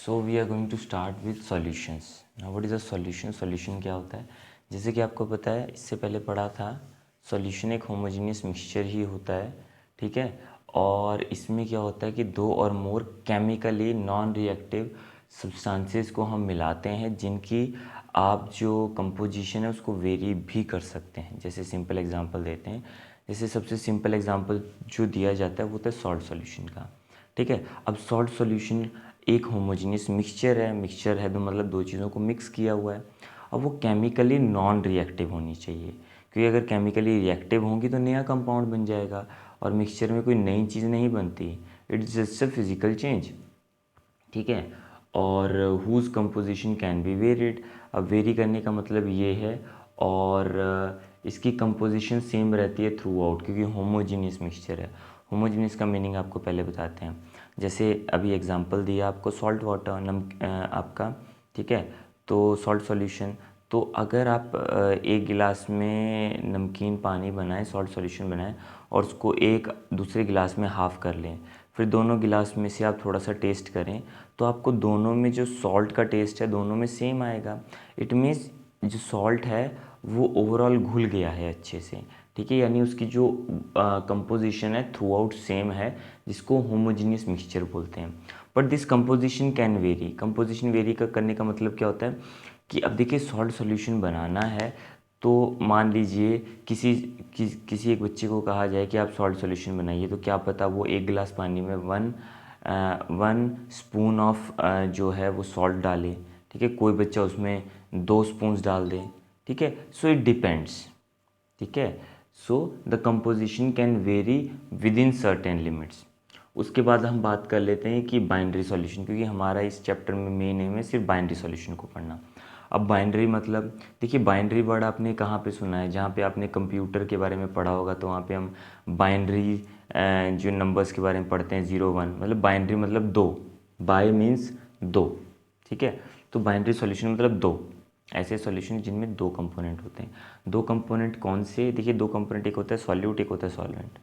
So we are going to start with solutions. Now what is a solution? Solution क्या होता है? जैसे कि आपको पता है, इससे पहले पढ़ा था, सॉल्यूशन एक होमोजेनियस मिक्सचर ही होता है, ठीक है। और इसमें क्या होता है कि दो और मोर केमिकली नॉन रिएक्टिव सब्सटेंसेस को हम मिलाते हैं, जिनकी आप जो कंपोजिशन है उसको वेरी भी कर सकते हैं। जैसे सिंपल एग्जांपल देते हैं, जैसे सबसे सिंपल एग्जांपल जो दिया जाता है वो होता है सॉल्ट सॉल्यूशन का, ठीक है। अब सॉल्ट सॉल्यूशन एक होमोजेनियस मिक्सचर है तो मतलब दो चीज़ों को मिक्स किया हुआ है। अब वो केमिकली नॉन रिएक्टिव होनी चाहिए, क्योंकि अगर केमिकली रिएक्टिव होंगी तो नया कंपाउंड बन जाएगा, और मिक्सचर में कोई नई चीज़ नहीं बनती, it's just a physical change, ठीक है। और whose composition can be varied. अब वेरी करने का मतलब ये है, और इसकी कंपोजिशन सेम रहती है थ्रू आउट, क्योंकि होमोजीनियस मिक्सचर है। होमोजीनियस का मीनिंग आपको पहले बताते हैं। जैसे अभी एग्जांपल दिया आपको सॉल्ट वाटर आपका, ठीक है। तो सॉल्ट सॉल्यूशन, तो अगर आप एक गिलास में नमकीन पानी बनाएं, सॉल्ट सॉल्यूशन बनाएं, और उसको एक दूसरे गिलास में हाफ़ कर लें, फिर दोनों गिलास में से आप थोड़ा सा टेस्ट करें, तो आपको दोनों में जो सॉल्ट का टेस्ट है दोनों में सेम आएगा। इट मीन्स जो सॉल्ट है वो ओवरऑल घुल गया है अच्छे से, ठीक है। यानी उसकी जो कंपोजिशन है थ्रू आउट सेम है, जिसको होमोजीनियस मिक्सचर बोलते हैं। But this composition can very. Composition very करने का मतलब क्या होता है कि अब देखिए, सॉल्ट सॉल्यूशन बनाना है, तो मान लीजिए किसी एक बच्चे को कहा जाए कि आप सॉल्ट सॉल्यूशन बनाइए, तो क्या पता वो एक गिलास पानी में वन स्पून ऑफ जो है वो सॉल्ट डाले, ठीक है। कोई बच्चा उसमें 2 स्पून्स डाल दे, ठीक है। सो इट डिपेंड्स, ठीक है। So the composition can very with in certain limits. उसके बाद हम बात कर लेते हैं कि बाइनरी सॉल्यूशन, क्योंकि हमारा इस चैप्टर में मेन एम है सिर्फ बाइनरी सॉल्यूशन को पढ़ना। अब बाइनरी मतलब, देखिए बाइनरी वर्ड आपने कहाँ पे सुना है? जहाँ पे आपने कंप्यूटर के बारे में पढ़ा होगा, तो वहाँ पे हम बाइनरी जो नंबर्स के बारे में पढ़ते हैं, 0 1, मतलब बाइनरी मतलब दो, बाय मीन्स दो, ठीक है। तो बाइनरी सॉल्यूशन मतलब दो ऐसे सॉल्यूशन जिनमें दो कंपोनेंट होते हैं। दो कंपोनेंट कौन से? देखिए, दो कंपोनेंट, एक होता है सॉल्यूट, एक होता है सॉल्वेंट,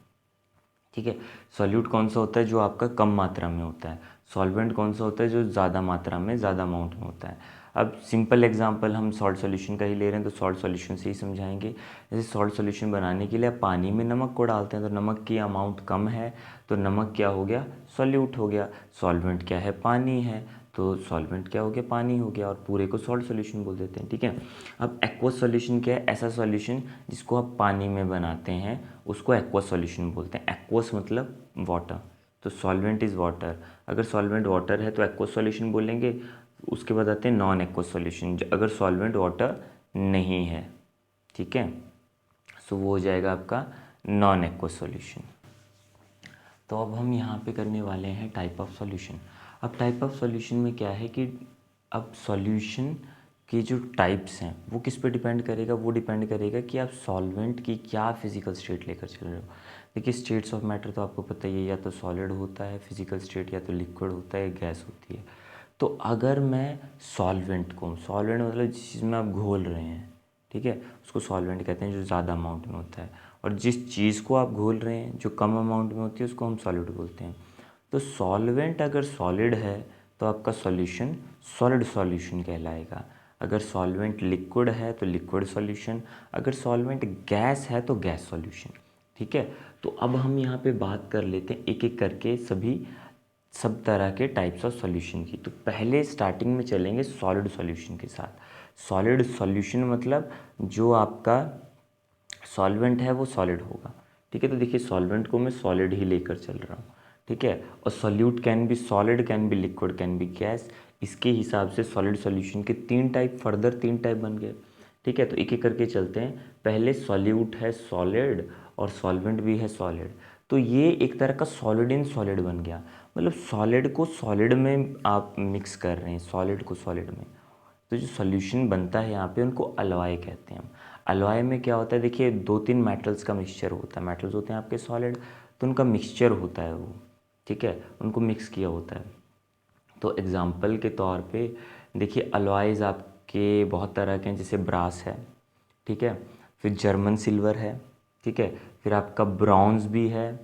ठीक है। सॉल्यूट कौन सा होता है? जो आपका कम मात्रा में होता है। सॉल्वेंट कौन सा होता है? जो ज़्यादा मात्रा में, ज़्यादा अमाउंट में होता है। अब सिंपल एग्जांपल हम सॉल्ट सॉल्यूशन का ही ले रहे हैं, तो सॉल्ट सॉल्यूशन से ही समझाएंगे। जैसे सॉल्ट सॉल्यूशन बनाने के लिए आप पानी में नमक को डालते हैं, तो नमक की अमाउंट कम है, तो नमक क्या हो गया? सॉल्यूट हो गया। सॉल्वेंट क्या है? पानी है, तो सॉल्वेंट क्या हो गया? पानी हो गया, और पूरे को सॉल्ट सॉल्यूशन बोल देते हैं, ठीक है। अब एक्वस सॉल्यूशन क्या है? ऐसा सॉल्यूशन जिसको आप पानी में बनाते हैं, उसको एक्वस सॉल्यूशन बोलते हैं। एक्वस मतलब वाटर, तो सॉल्वेंट इज़ वाटर। अगर सॉल्वेंट वाटर है तो एक्वस सॉल्यूशन बोलेंगे। उसके बाद आते हैं नॉन एक्वस सॉल्यूशन, अगर सॉल्वेंट वाटर नहीं है, ठीक है, सो वो हो जाएगा आपका नॉन एक्वस सॉल्यूशन। तो अब हम यहाँ पे करने वाले हैं टाइप ऑफ सॉल्यूशन। अब टाइप ऑफ सॉल्यूशन में क्या है कि अब सॉल्यूशन के जो टाइप्स हैं वो किस पे डिपेंड करेगा? वो डिपेंड करेगा कि आप सॉल्वेंट की क्या फिजिकल स्टेट लेकर चल रहे हो। देखिए, स्टेट्स ऑफ मैटर तो आपको पता ही है, या तो सॉलिड होता है फिजिकल स्टेट, या तो लिक्विड होता है, या गैस होती है। तो अगर मैं सॉल्वेंट मतलब जिस चीज़ में आप घोल रहे हैं, ठीक है, उसको सॉल्वेंट कहते हैं, जो ज़्यादा अमाउंट में होता है। और जिस चीज़ को आप घोल रहे हैं जो कम अमाउंट में होती है, उसको हम सॉलिड बोलते हैं। तो सॉल्वेंट अगर सॉलिड है तो आपका सॉल्यूशन सॉलिड सॉल्यूशन कहलाएगा। अगर सॉल्वेंट लिक्विड है तो लिक्विड सॉल्यूशन, अगर सॉल्वेंट गैस है तो गैस सॉल्यूशन, ठीक है। तो अब हम यहाँ पे बात कर लेते हैं एक एक करके सब तरह के टाइप्स ऑफ सॉल्यूशन की। तो पहले स्टार्टिंग में चलेंगे सॉलिड सॉल्यूशन के साथ। सॉलिड सॉल्यूशन मतलब जो आपका सॉल्वेंट है वो सॉलिड होगा, ठीक है। तो देखिए, सॉल्वेंट को मैं सॉलिड ही लेकर चल रहा हूँ, ठीक है। और solute can be solid, can be liquid, can be gas. इसके हिसाब से सॉलिड सॉल्यूशन के तीन टाइप बन गए, ठीक है। तो एक एक करके चलते हैं। पहले सॉल्यूट है सॉलिड, और सॉल्वेंट भी है सॉलिड। तो ये एक तरह का सॉलिड इन सॉलिड बन गया, मतलब सॉलिड को सॉलिड में आप मिक्स कर रहे हैं, सॉलिड को सॉलिड में। तो जो सॉल्यूशन बनता है यहाँ पे, उनको अलॉय कहते हैं हम। अलॉय में क्या होता है? देखिए, 2 3 मेटल्स का मिक्सचर होता है। मेटल्स होते हैं आपके सॉलिड, तो उनका मिक्सचर होता है वो, ठीक है, उनको मिक्स किया होता है। तो एग्जांपल के तौर पे देखिए, अलॉयज़ आपके बहुत तरह के हैं, जैसे ब्रास है, ठीक है, फिर जर्मन सिल्वर है, ठीक है, फिर आपका ब्रॉन्ज़ भी है,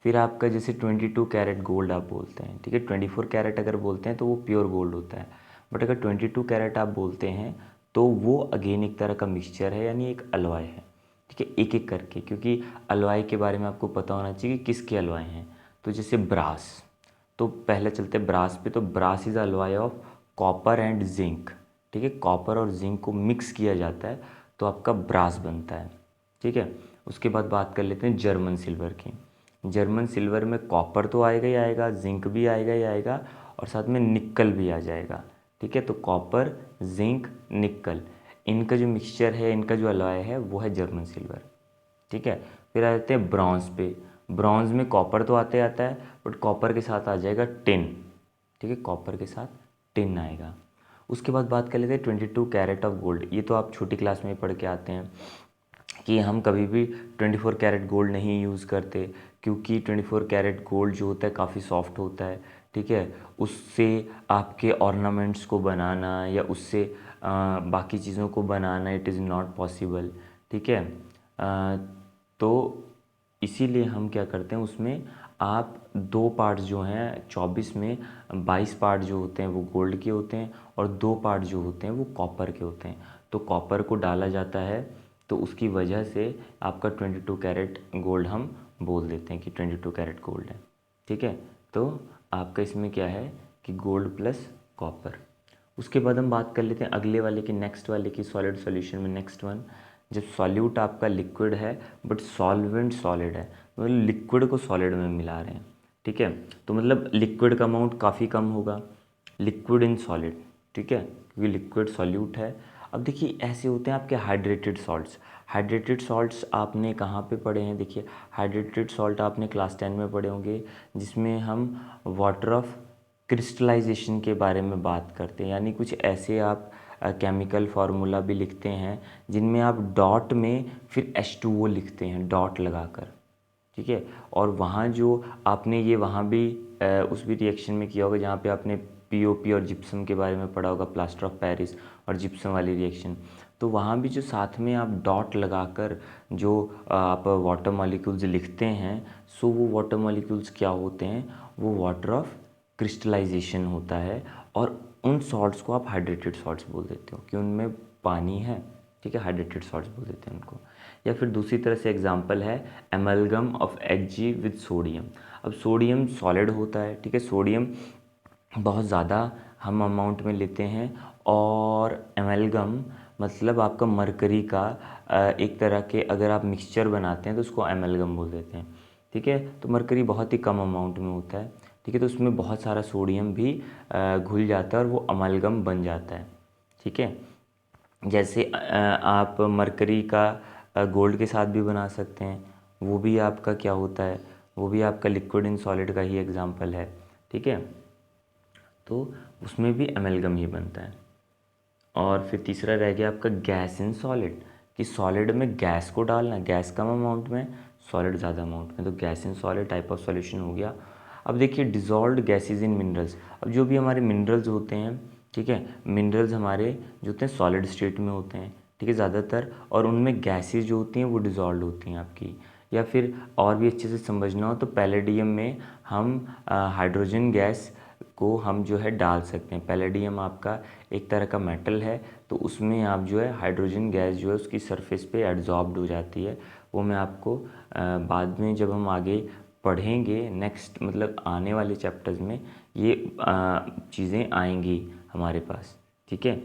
फिर आपका जैसे 22 कैरेट गोल्ड आप बोलते हैं, ठीक है, 24 कैरेट अगर बोलते हैं तो वो प्योर गोल्ड होता है, बट अगर 22 कैरेट आप बोलते हैं तो वो अगेन एक तरह का मिक्सचर है, यानी एक अलॉय है, ठीक है, एक एक करके, क्योंकि अलॉय के बारे में आपको पता होना चाहिए कि किसके अलॉय हैं। तो जैसे ब्रास, तो पहले चलते हैं ब्रास पे, तो brass is alloy of copper and zinc, ठीक है, कॉपर और जिंक को मिक्स किया जाता है तो आपका ब्रास बनता है, ठीक है। उसके बाद बात कर लेते हैं जर्मन सिल्वर की। जर्मन सिल्वर में कॉपर तो आएगा ही आएगा, जिंक भी आएगा ही आएगा, और साथ में निकल भी आ जाएगा, ठीक है। तो कॉपर, जिंक, निकल, इनका जो मिक्सचर है, इनका जो अलॉय है वो है जर्मन सिल्वर, ठीक है। फिर आ जाते हैं ब्रॉन्ज पे। ब्रॉन्ज में कॉपर तो आते आता है, बट कॉपर के साथ आ जाएगा टिन, ठीक है, कॉपर के साथ टिन आएगा। उसके बाद बात कर लेते हैं 22 कैरेट ऑफ गोल्ड। ये तो आप छोटी क्लास में ही पढ़ के आते हैं कि हम कभी भी 24 कैरेट गोल्ड नहीं यूज़ करते, क्योंकि 24 कैरेट गोल्ड जो होता है काफ़ी सॉफ्ट होता है, ठीक है। उससे आपके ऑर्नामेंट्स को बनाना या उससे बाकी चीज़ों को बनाना इट इज़ नॉट पॉसिबल, ठीक है। तो इसीलिए हम क्या करते हैं, उसमें आप 2 पार्ट्स जो हैं 24 में 22 पार्ट जो होते हैं वो गोल्ड के होते हैं, और 2 पार्ट जो होते हैं वो कॉपर के होते हैं। तो कॉपर को डाला जाता है, तो उसकी वजह से आपका 22 कैरेट गोल्ड हम बोल देते हैं कि 22 कैरेट गोल्ड है, ठीक है। तो आपका इसमें क्या है कि गोल्ड प्लस कॉपर। उसके बाद हम बात कर लेते हैं अगले वाले की, नेक्स्ट वाले की, सॉलिड सॉल्यूशन में नेक्स्ट वन। जब सॉल्यूट आपका लिक्विड है बट सॉल्वेंट सॉलिड है, मतलब लिक्विड को सॉलिड में मिला रहे हैं, ठीक है, तो मतलब लिक्विड का अमाउंट काफ़ी कम होगा, लिक्विड इन सॉलिड, ठीक है, क्योंकि लिक्विड सॉल्यूट है। अब देखिए ऐसे होते हैं आपके हाइड्रेटेड सॉल्ट्स। हाइड्रेटेड सॉल्ट्स आपने कहाँ पे पढ़े हैं, देखिए हाइड्रेटेड सॉल्ट आपने क्लास 10 में पढ़े होंगे, जिसमें हम वाटर ऑफ क्रिस्टलाइजेशन के बारे में बात करते हैं, यानी कुछ ऐसे आप केमिकल फार्मूला भी लिखते हैं जिनमें आप डॉट में फिर H2O लिखते हैं डॉट लगाकर, ठीक है। और वहाँ जो आपने ये वहाँ भी उस भी रिएक्शन में किया होगा जहाँ पे आपने पीओपी और जिप्सम के बारे में पढ़ा होगा, प्लास्टर ऑफ पेरिस और जिप्सम वाली रिएक्शन। तो वहाँ भी जो साथ में आप डॉट लगाकर जो आप वाटर मॉलिक्यूल्स लिखते हैं, सो वो वाटर मॉलिक्यूल्स क्या होते हैं, वो वाटर ऑफ क्रिस्टलाइजेशन होता है, और उन सॉल्ट्स को आप हाइड्रेटेड सॉल्ट्स बोल देते हो कि उनमें पानी है, ठीक है, हाइड्रेटेड सॉल्ट्स बोल देते हैं उनको। या फिर दूसरी तरह से एग्जांपल है amalgam of Hg with sodium. अब सोडियम सॉलिड होता है, ठीक है, सोडियम बहुत ज़्यादा हम अमाउंट में लेते हैं, और एमलगम मतलब आपका मरकरी का एक तरह के अगर आप मिक्सचर बनाते हैं तो उसको एमलगम बोल देते हैं, ठीक है। तो मरकरी बहुत ही कम अमाउंट में होता है, ठीक है, तो उसमें बहुत सारा सोडियम भी घुल जाता है और वो अमलगम बन जाता है, ठीक है। जैसे आप मरकरी का गोल्ड के साथ भी बना सकते हैं, वो भी आपका क्या होता है, वो भी आपका लिक्विड इन सॉलिड का ही एग्जांपल है, ठीक है। तो उसमें भी एमलगम ही बनता है। और फिर तीसरा रह गया आपका गैस इन सॉलिड, कि सॉलिड में गैस को डालना, गैस कम अमाउंट में, सॉलिड ज़्यादा अमाउंट में, तो gas in solid type of solution हो गया। अब देखिए डिज़ोल्व्ड गैसेज इन मिनरल्स। अब जो भी हमारे मिनरल्स होते हैं, ठीक है, मिनरल्स हमारे जो होते हैं सॉलिड स्टेट में होते हैं, ठीक है, ज़्यादातर, और उनमें गैसेज जो होती हैं वो डिज़ोल्व होती हैं आपकी। या फिर और भी अच्छे से समझना हो तो पैलेडियम में हम हाइड्रोजन गैस को हम जो है डाल सकते हैं। पैलेडियम आपका एक तरह का मेटल है, तो उसमें आप जो है हाइड्रोजन गैस जो है उसकी सरफेस पे एड्जॉर्ब्ड हो जाती है। वो मैं आपको बाद में जब हम आगे पढ़ेंगे नेक्स्ट मतलब आने वाले चैप्टर्स में ये चीज़ें आएंगी हमारे पास, ठीक है।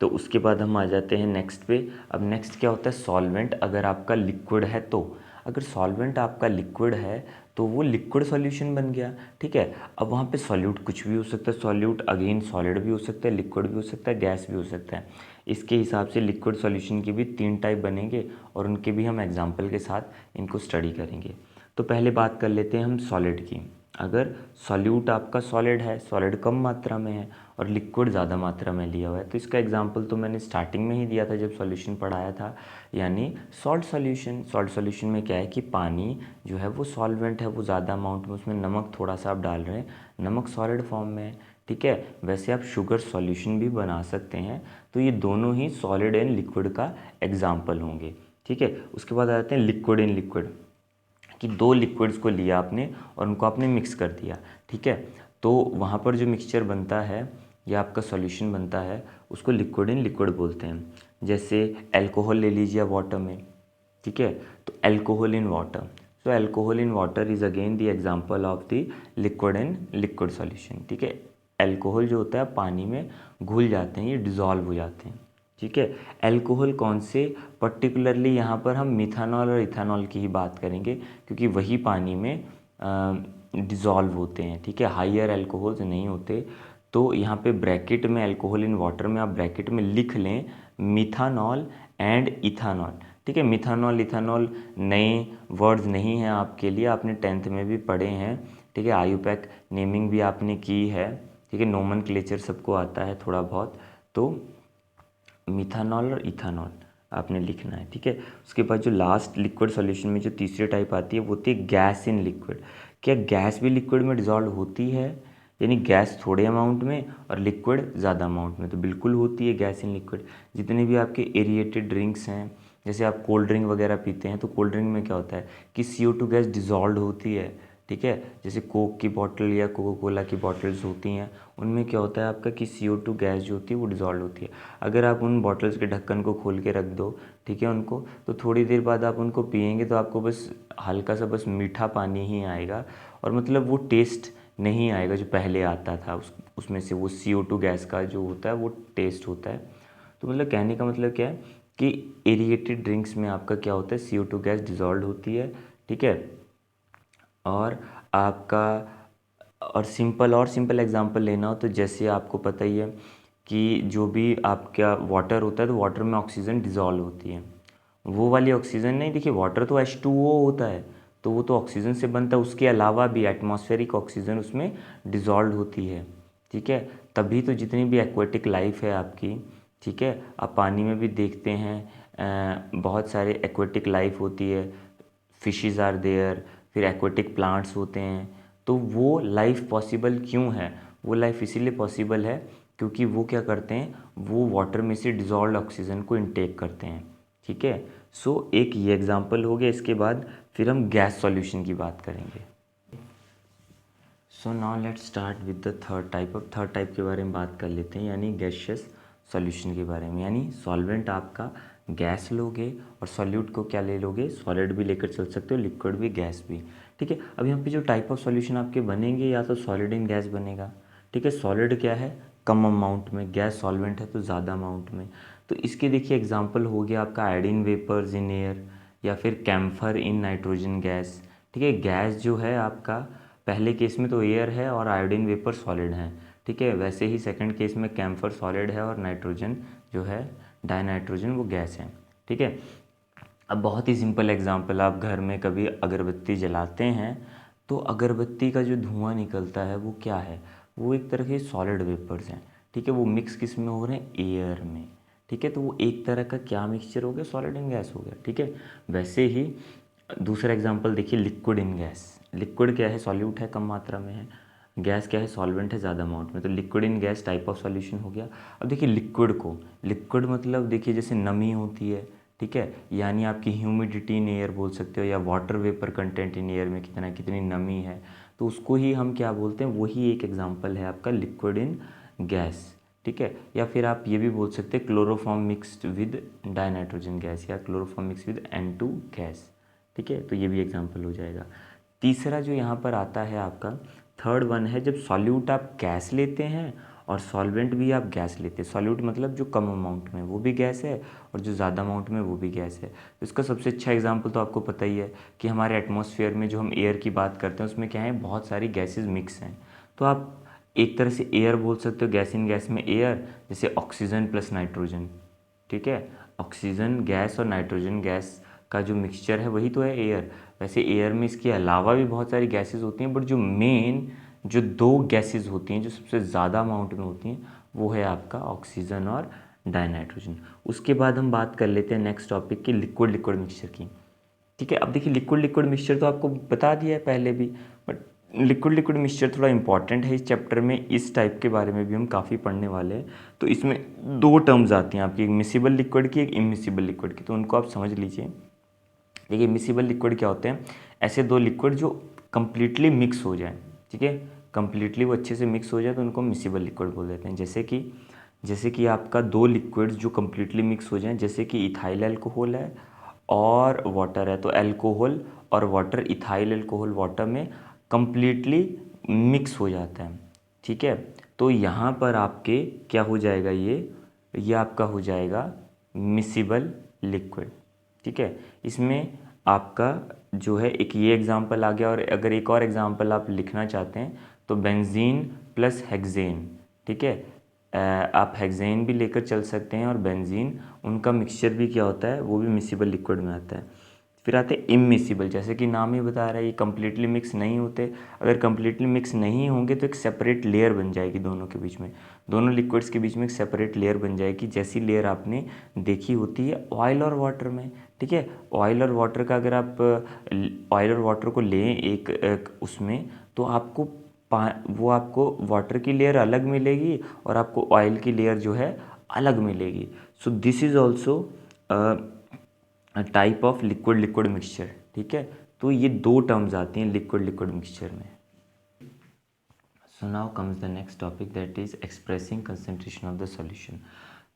तो उसके बाद हम आ जाते हैं नेक्स्ट पे। अब नेक्स्ट क्या होता है, सॉल्वेंट अगर आपका लिक्विड है तो, अगर सॉल्वेंट आपका लिक्विड है तो वो लिक्विड सॉल्यूशन बन गया, ठीक है। अब वहाँ पे सॉल्यूट कुछ भी हो सकता है, सॉल्यूट अगेन सॉलिड भी हो सकता है, लिक्विड भी हो सकता है, गैस भी हो सकता है। इसके हिसाब से लिक्विड सॉल्यूशन के भी 3 टाइप बनेंगे, और उनके भी हम एग्जाम्पल के साथ इनको स्टडी करेंगे। तो पहले बात कर लेते हैं हम सॉलिड की। अगर सॉल्यूट आपका सॉलिड है, सॉलिड कम मात्रा में है और लिक्विड ज़्यादा मात्रा में लिया हुआ है, तो इसका एग्जांपल तो मैंने स्टार्टिंग में ही दिया था जब सॉल्यूशन पढ़ाया था, यानी सॉल्ट सॉल्यूशन। सॉल्ट सॉल्यूशन में क्या है कि पानी जो है वो सॉल्वेंट है, वो ज़्यादा अमाउंट में, उसमें नमक थोड़ा सा आप डाल रहे हैं, नमक सॉलिड फॉर्म में है, ठीक है। वैसे आप शुगर सॉल्यूशन भी बना सकते हैं, तो ये दोनों ही सॉलिड एंड लिक्विड का एग्जाम्पल होंगे, ठीक है। उसके बाद आ जाते हैं लिक्विड इन लिक्विड। कि 2 लिक्विड्स को लिया आपने और उनको आपने मिक्स कर दिया, ठीक है। तो वहाँ पर जो मिक्सचर बनता है या आपका सॉल्यूशन बनता है उसको लिक्विड इन लिक्विड बोलते हैं। जैसे अल्कोहल ले लीजिए वाटर में, ठीक है, तो alcohol in water, so alcohol in water is again the example of the liquid in liquid solution, ठीक है। अल्कोहल जो होता है पानी में घुल जाते हैं, ये डिज़ोल्व हो जाते हैं, ठीक है। अल्कोहल कौन से, पर्टिकुलरली यहाँ पर हम मिथानॉल और इथानॉल की ही बात करेंगे क्योंकि वही पानी में डिज़ोल्व होते हैं, ठीक है। हाइयर अल्कोहल्स नहीं होते। तो यहाँ पे ब्रैकेट में अल्कोहल इन वाटर में आप ब्रैकेट में लिख लें मिथानॉल एंड इथानॉल, ठीक है। मिथानॉल इथानॉल नए वर्ड्स नहीं हैं आपके लिए, आपने 10th में भी पढ़े हैं, ठीक है। आयुपैक नेमिंग भी आपने की है, ठीक है। नोमेनक्लेचर सबको आता है थोड़ा बहुत। तो मिथानॉल और इथानॉल आपने लिखना है, ठीक है। उसके बाद जो लास्ट लिक्विड सॉल्यूशन में जो तीसरी टाइप आती है वो होती है गैस इन लिक्विड। क्या गैस भी लिक्विड में डिज़ोल्व होती है, यानी गैस थोड़े अमाउंट में और लिक्विड ज़्यादा अमाउंट में? तो बिल्कुल होती है गैस इन लिक्विड। जितने भी आपके एरिएटेड ड्रिंक्स हैं, जैसे आप कोल्ड ड्रिंक वगैरह पीते हैं तो कोल्ड ड्रिंक में क्या होता है कि CO2 गैस डिज़ोल्व होती है, ठीक है। जैसे कोक की बॉटल या कोका कोला की बॉटल्स होती हैं, उनमें क्या होता है आपका कि CO2 गैस जो होती है वो डिज़ोल्व होती है। अगर आप उन बॉटल्स के ढक्कन को खोल के रख दो, ठीक है, उनको, तो थोड़ी देर बाद आप उनको पिएंगे तो आपको बस हल्का सा बस मीठा पानी ही आएगा, और मतलब वो टेस्ट नहीं आएगा जो पहले आता था। उसमें से वो CO2 गैस का जो होता है वो टेस्ट होता है। तो मतलब कहने का मतलब क्या है कि एरिएटेड ड्रिंक्स में आपका क्या होता है, CO2 गैस डिज़ोल्व होती है, ठीक है। और आपका और सिंपल एग्जांपल लेना हो तो जैसे आपको पता ही है कि जो भी आपका वाटर होता है तो वाटर में ऑक्सीजन डिज़ोल्व होती है। वो वाली ऑक्सीजन नहीं, देखिए वाटर तो H2O होता है, तो वो तो ऑक्सीजन से बनता है, उसके अलावा भी एटमॉस्फेरिक ऑक्सीजन उसमें डिज़ोल्व होती है, ठीक है। तभी तो जितनी भी एक्वेटिक लाइफ है आपकी, ठीक है, आप पानी में भी देखते हैं बहुत सारे एक्वेटिक लाइफ होती है, फिशेस आर देयर, फिर एक्वेटिक प्लांट्स होते हैं। तो वो लाइफ पॉसिबल क्यों है? वो लाइफ इसीलिए पॉसिबल है क्योंकि वो क्या करते हैं, वो वाटर में से डिज़ोल्व ऑक्सीजन को इनटेक करते हैं, ठीक है। सो एक ये एग्जांपल हो गया। इसके बाद फिर हम गैस सॉल्यूशन की बात करेंगे। So now let's start with the third type. अब थर्ड टाइप के बारे में बात कर लेते हैं, यानी गैसियस सॉल्यूशन के बारे में। यानी सॉल्वेंट आपका गैस लोगे और सॉल्यूट को क्या ले लोगे, सॉलिड भी लेकर चल सकते हो, लिक्विड भी गैस भी, ठीक है। अब यहाँ पे जो टाइप ऑफ सॉल्यूशन आपके बनेंगे या तो सॉलिड इन गैस बनेगा, ठीक है। सॉलिड क्या है, कम अमाउंट में, गैस सॉल्वेंट है तो ज़्यादा अमाउंट में। तो इसके देखिए एग्जाम्पल हो गया आपका आयोडीन वेपर्स इन एयर या फिर कैम्फर इन नाइट्रोजन गैस, ठीक है। गैस जो है आपका पहले केस में तो एयर है और आयोडीन वेपर सॉलिड है, ठीक है। वैसे ही सेकंड केस में कैम्फर सॉलिड है और नाइट्रोजन जो है डाइनाइट्रोजन वो गैस है, ठीक है। अब बहुत ही सिंपल एग्जांपल, आप घर में कभी अगरबत्ती जलाते हैं तो अगरबत्ती का जो धुआं निकलता है वो क्या है, वो एक तरह के सॉलिड वेपर्स हैं, ठीक है। वो मिक्स किस में हो रहे हैं, एयर में, ठीक है। तो वो एक तरह का क्या मिक्सचर हो गया, सॉलिड इन गैस हो गया, ठीक है। वैसे ही दूसरा एग्जांपल देखिए, लिक्विड इन गैस। लिक्विड क्या है, सॉल्यूट है, कम मात्रा में है, गैस क्या है, सॉल्वेंट है, ज़्यादा अमाउंट में। तो liquid in gas type of solution हो गया। अब देखिए लिक्विड को, लिक्विड मतलब देखिए जैसे नमी होती है, ठीक है, यानी आपकी ह्यूमिडिटी इन एयर बोल सकते हो, या water vapour content in air में कितनी नमी है, तो उसको ही हम क्या बोलते हैं, वही एक एग्जांपल है आपका लिक्विड इन गैस, ठीक है। या फिर आप ये भी बोल सकते हैं chloroform mixed with dinitrogen gas या chloroform mix with N2 gas, ठीक है। तो ये भी एग्जांपल हो जाएगा। तीसरा जो यहाँ पर आता है आपका थर्ड वन है, जब सॉल्यूट आप गैस लेते हैं और सॉल्वेंट भी आप गैस लेते हैं। सॉल्यूट मतलब जो कम अमाउंट में वो भी गैस है और जो ज़्यादा अमाउंट में वो भी गैस है। तो इसका सबसे अच्छा एग्जांपल तो आपको पता ही है कि हमारे एटमॉस्फेयर में जो हम एयर की बात करते हैं उसमें क्या है, बहुत सारी गैसेज मिक्स हैं। तो आप एक तरह से एयर बोल सकते हो, गैस इन गैस में एयर, जैसे ऑक्सीजन प्लस नाइट्रोजन, ठीक है। ऑक्सीजन गैस और नाइट्रोजन गैस का जो मिक्सचर है वही तो है एयर। वैसे एयर में इसके अलावा भी बहुत सारी गैसेस होती हैं, बट जो मेन जो दो गैसेस होती हैं जो सबसे ज़्यादा अमाउंट में होती हैं वो है आपका ऑक्सीजन और डाइनाइट्रोजन। उसके बाद हम बात कर लेते हैं नेक्स्ट टॉपिक की, लिक्विड लिक्विड मिक्सचर की, ठीक है। अब देखिए लिक्विड लिक्विड मिक्सचर तो आपको बता दिया है पहले भी, बट लिक्विड लिक्विड मिक्सचर थोड़ा इंपॉर्टेंट है इस चैप्टर में। इस टाइप के बारे में भी हम काफ़ी पढ़ने वाले हैं। तो इसमें दो टर्म्स आती हैं आपकी, एक मिसिबल लिक्विड की, एक इमिसिबल लिक्विड की, तो उनको आप समझ लीजिए। देखिए मिसिबल लिक्विड क्या होते हैं, ऐसे दो लिक्विड जो कम्प्लीटली मिक्स हो जाए, ठीक है, कम्प्लीटली वो अच्छे से मिक्स हो जाए तो उनको मिसिबल लिक्विड बोल देते हैं। जैसे कि आपका दो लिक्विड्स जो कम्प्लीटली मिक्स हो जाएं, जैसे कि इथाइल अल्कोहल है और वाटर है, तो अल्कोहल और वाटर, इथाइल अल्कोहल वाटर में कम्प्लीटली मिक्स हो जाता है, ठीक है। तो यहाँ पर आपके क्या हो जाएगा, ये आपका हो जाएगा मिसिबल लिक्विड, ठीक है। इसमें आपका जो है एक ये एग्जांपल आ गया, और अगर एक और एग्जांपल आप लिखना चाहते हैं तो बेंजीन प्लस हेक्सेन, ठीक है, आप हेक्सेन भी लेकर चल सकते हैं और बेंजीन, उनका मिक्सचर भी क्या होता है, वो भी मिसिबल लिक्विड में आता है। फिर आते हैं इमिसिबल, जैसे कि नाम ही बता रहा है ये कम्प्लीटली मिक्स नहीं होते। अगर कम्प्लीटली मिक्स नहीं होंगे तो एक सेपरेट लेयर बन जाएगी दोनों के बीच में, दोनों लिक्विड्स के बीच में एक सेपरेट लेयर बन जाएगी, जैसी लेयर आपने देखी होती है ऑयल और वाटर में, ठीक है। ऑयल और वाटर का अगर आप ऑयल और वाटर को लें एक उसमें, तो आपको वो आपको वाटर की लेयर अलग मिलेगी और आपको ऑयल की लेयर जो है अलग मिलेगी। So this is also type of liquid liquid mixture, ठीक है। तो ये दो टर्म्स आती हैं लिक्विड लिक्विड मिक्सचर में। So now comes the next topic, that is expressing concentration of the solution.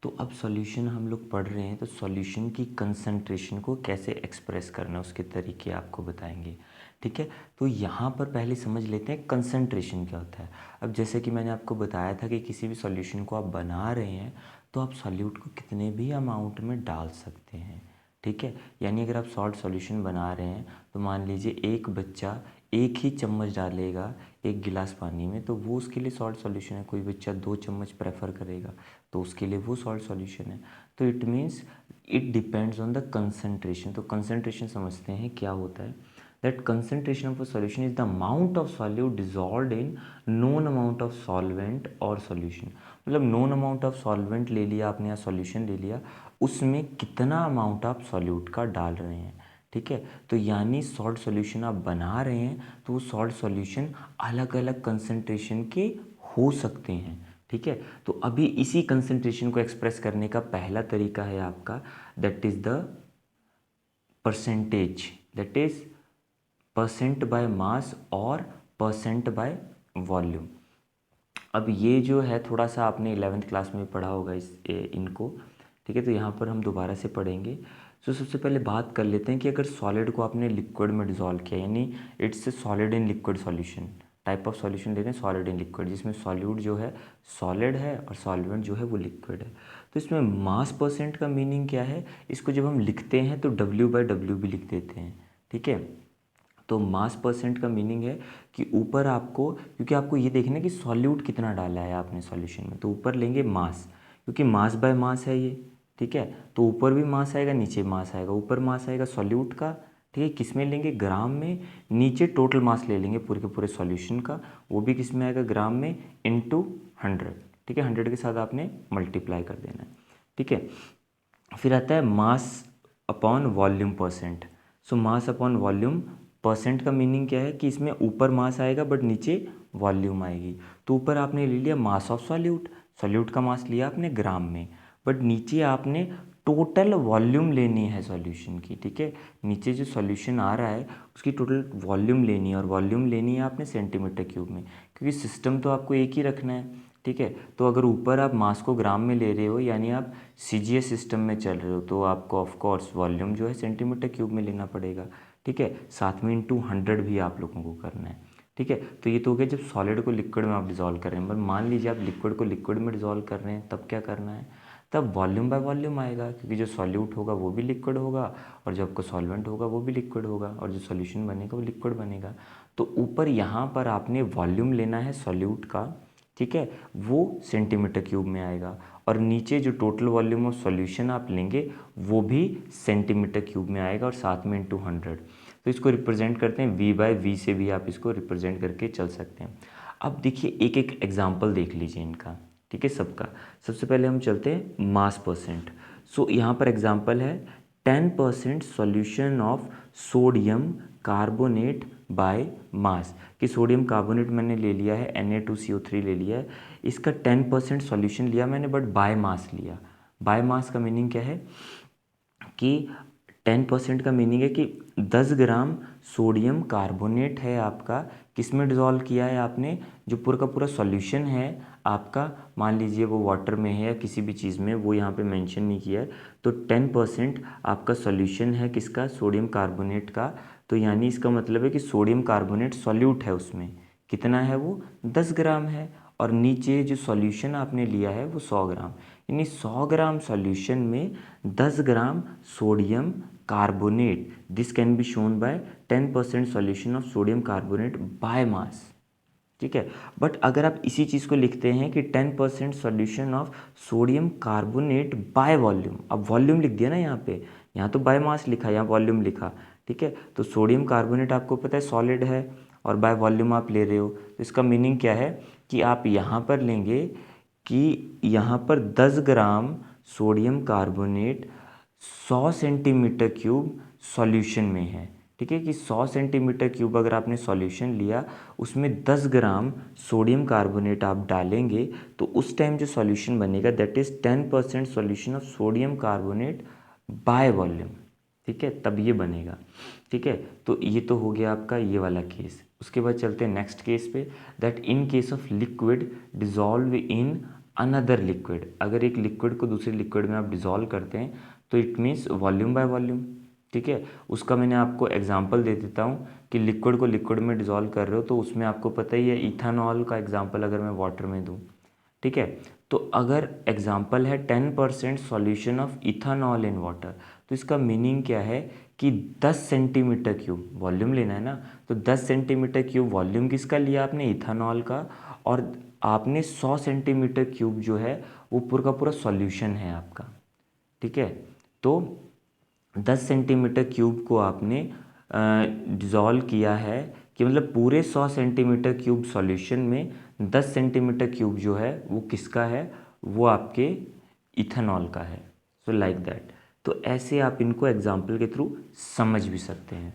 तो अब सॉल्यूशन हम लोग पढ़ रहे हैं, तो सॉल्यूशन की कंसंट्रेशन को कैसे एक्सप्रेस करना है उसके तरीके आपको बताएंगे, ठीक है। तो यहाँ पर पहले समझ लेते हैं कंसंट्रेशन क्या होता है। अब जैसे कि मैंने आपको बताया था कि किसी भी सॉल्यूशन को आप बना रहे हैं तो आप सॉल्यूट को कितने भी अमाउंट में डाल सकते हैं, ठीक है। यानी अगर आप सॉल्ट सॉल्यूशन बना रहे हैं तो मान लीजिए एक बच्चा एक ही चम्मच डालेगा एक गिलास पानी में, तो वो उसके लिए सॉल्ट सॉल्यूशन है। कोई बच्चा 2 चम्मच प्रेफर करेगा तो उसके लिए वो सॉल्ट सॉल्यूशन है। तो it means it depends on the concentration. तो कंसंट्रेशन समझते हैं क्या होता है, that concentration of a solution is the amount of solute dissolved in known amount of solvent और सॉल्यूशन। मतलब नोन अमाउंट ऑफ सॉल्वेंट ले लिया आपने या सॉल्यूशन ले लिया, उसमें कितना अमाउंट आप सॉल्यूट का डाल रहे हैं, ठीक है। तो यानी सॉल्ट सॉल्यूशन आप बना रहे हैं तो वो सॉल्ट सॉल्यूशन अलग अलग कंसंट्रेशन के हो सकते हैं, ठीक है। तो अभी इसी कंसंट्रेशन को एक्सप्रेस करने का पहला तरीका है आपका, that is the percentage, that is percent by mass और परसेंट बाय वॉल्यूम। अब ये जो है थोड़ा सा आपने 11th क्लास में पढ़ा होगा इनको, ठीक है। तो यहाँ पर हम दोबारा से पढ़ेंगे। तो सबसे पहले बात कर लेते हैं कि अगर सॉलिड को आपने लिक्विड में डिसॉल्व किया, यानी it's solid in liquid solution, type of solution ले रहे हैं सॉलिड इन लिक्विड, जिसमें सॉल्यूट जो है सॉलिड है और सॉल्वेंट जो है वो लिक्विड है। तो इसमें मास परसेंट का मीनिंग क्या है, इसको जब हम लिखते हैं तो W/W भी लिख देते हैं, ठीक है। तो मास परसेंट का मीनिंग है कि ऊपर आपको, क्योंकि आपको ये देखना है कि सॉल्यूट कितना डाला है आपने सॉल्यूशन में, तो ऊपर लेंगे मास, क्योंकि मास बाय मास है ये, ठीक है। तो ऊपर भी मास आएगा नीचे मास आएगा, ऊपर मास आएगा सॉल्यूट का, ठीक है, किस में लेंगे, ग्राम में। नीचे टोटल मास ले लेंगे पूरे के पूरे सॉल्यूशन का, वो भी किस में आएगा, ग्राम में, इनटू 100, ठीक है। 100 के साथ आपने मल्टीप्लाई कर देना है, ठीक है। फिर आता है मास अपॉन वॉल्यूम परसेंट। सो मास अपॉन वॉल्यूम परसेंट का मीनिंग क्या है कि इसमें ऊपर मास आएगा बट नीचे वॉल्यूम आएगी। तो ऊपर आपने ले लिया मास ऑफ सॉल्यूट, सॉल्यूट का मास लिया आपने ग्राम में, बट नीचे आपने टोटल वॉल्यूम लेनी है सॉल्यूशन की, ठीक है। नीचे जो सॉल्यूशन आ रहा है उसकी टोटल वॉल्यूम लेनी है, और वॉल्यूम लेनी है आपने सेंटीमीटर क्यूब में, क्योंकि सिस्टम तो आपको एक ही रखना है, ठीक है। तो अगर ऊपर आप मास को ग्राम में ले रहे हो, यानी आप CGS सिस्टम में चल रहे हो, तो आपको ऑफ कोर्स वॉल्यूम जो है सेंटीमीटर क्यूब में लेना पड़ेगा, ठीक है। साथ में इनटू 100 भी आप लोगों को करना है, ठीक है। तो ये तो हो गया जब सॉलिड को लिक्विड में आप डिजॉल्व कर रहे हैं। पर मान लीजिए आप लिक्विड को लिक्विड में डिजॉल्व कर रहे हैं, तब क्या करना है, तब वॉल्यूम बाय वॉल्यूम आएगा, क्योंकि जो सॉल्यूट होगा वो भी लिक्विड होगा और जो आपका सॉल्वेंट होगा वो भी लिक्विड होगा और जो सॉल्यूशन बनेगा वो लिक्विड बनेगा। तो ऊपर यहाँ पर आपने वॉल्यूम लेना है सॉल्यूट का, ठीक है, वो सेंटीमीटर क्यूब में आएगा, और नीचे जो टोटल वॉल्यूम ऑफ सॉल्यूशन आप लेंगे वो भी सेंटीमीटर क्यूब में आएगा और साथ में इनटू 100। तो इसको रिप्रेजेंट करते हैं V/V से भी आप इसको रिप्रेजेंट करके चल सकते हैं। अब देखिए एक एक एग्जाम्पल देख लीजिए इनका, ठीक है, सबका। सबसे पहले हम चलते हैं मास परसेंट। सो यहाँ पर एग्जाम्पल है 10% solution of sodium carbonate by mass, कि सोडियम कार्बोनेट मैंने ले लिया है Na2CO3 ले लिया है, इसका 10% सॉल्यूशन लिया मैंने बट बाय मास लिया। बाय मास का मीनिंग क्या है कि 10% का मीनिंग है कि 10 ग्राम सोडियम कार्बोनेट है आपका, किसमें डिज़ोल्व किया है आपने, जो पूरा का पूरा सॉल्यूशन है आपका, मान लीजिए वो वाटर में है या किसी भी चीज़ में, वो यहाँ पे मेंशन नहीं किया है, तो 10% आपका सॉल्यूशन है किसका, सोडियम कार्बोनेट का। तो यानी इसका मतलब है कि सोडियम कार्बोनेट सॉल्यूट है उसमें, कितना है वो, 10 ग्राम है। और नीचे जो सॉल्यूशन आपने लिया है वो 100 ग्राम, यानी 100 ग्राम सॉल्यूशन में 10 gram sodium carbonate, this can be shown by 10% solution of sodium carbonate by mass. ठीक है, बट अगर आप इसी चीज़ को लिखते हैं कि 10% solution of sodium carbonate by volume, अब वॉल्यूम लिख दिया ना यहाँ पे, यहाँ तो बाय मास लिखा, यहाँ वॉल्यूम लिखा। ठीक है, तो सोडियम कार्बोनेट आपको पता है सॉलिड है और बाय वॉल्यूम आप ले रहे हो, तो इसका मीनिंग क्या है कि आप यहाँ पर लेंगे कि यहाँ पर 10 gram sodium carbonate 100 centimetre cube solution में है। ठीक है, कि 100 सेंटीमीटर क्यूब अगर आपने सॉल्यूशन लिया, उसमें 10 ग्राम सोडियम कार्बोनेट आप डालेंगे, तो उस टाइम जो सॉल्यूशन बनेगा that is 10% solution of sodium carbonate by volume. ठीक है, तब ये बनेगा। ठीक है, तो ये तो हो गया आपका ये वाला केस। उसके बाद चलते हैं नेक्स्ट केस पे, that in case of liquid dissolve in another liquid, अगर एक लिक्विड को दूसरे लिक्विड में आप डिज़ोल्व करते हैं तो it means volume by volume. ठीक है, उसका मैंने आपको एग्जांपल दे देता हूँ कि लिक्विड को लिक्विड में डिज़ोल्व कर रहे हो, तो उसमें आपको पता ही है इथानॉल का एग्जांपल अगर मैं वाटर में दूँ। ठीक है, तो अगर एग्जांपल है 10% solution of ethanol in water, तो इसका मीनिंग क्या है कि 10 सेंटीमीटर क्यूब वॉल्यूम लेना है ना, तो 10 सेंटीमीटर क्यूब वॉल्यूम किसका लिया आपने, इथानॉल का, और आपने 100 सेंटीमीटर क्यूब जो है वो पूरा का पूरा सॉल्यूशन है आपका। ठीक है, तो 10 सेंटीमीटर क्यूब को आपने डिज़ोल्व किया है, कि मतलब पूरे 100 सेंटीमीटर क्यूब सॉल्यूशन में 10 सेंटीमीटर क्यूब जो है वो किसका है, वो आपके इथेनॉल का है। So like that. तो ऐसे आप इनको एग्जाम्पल के थ्रू समझ भी सकते हैं।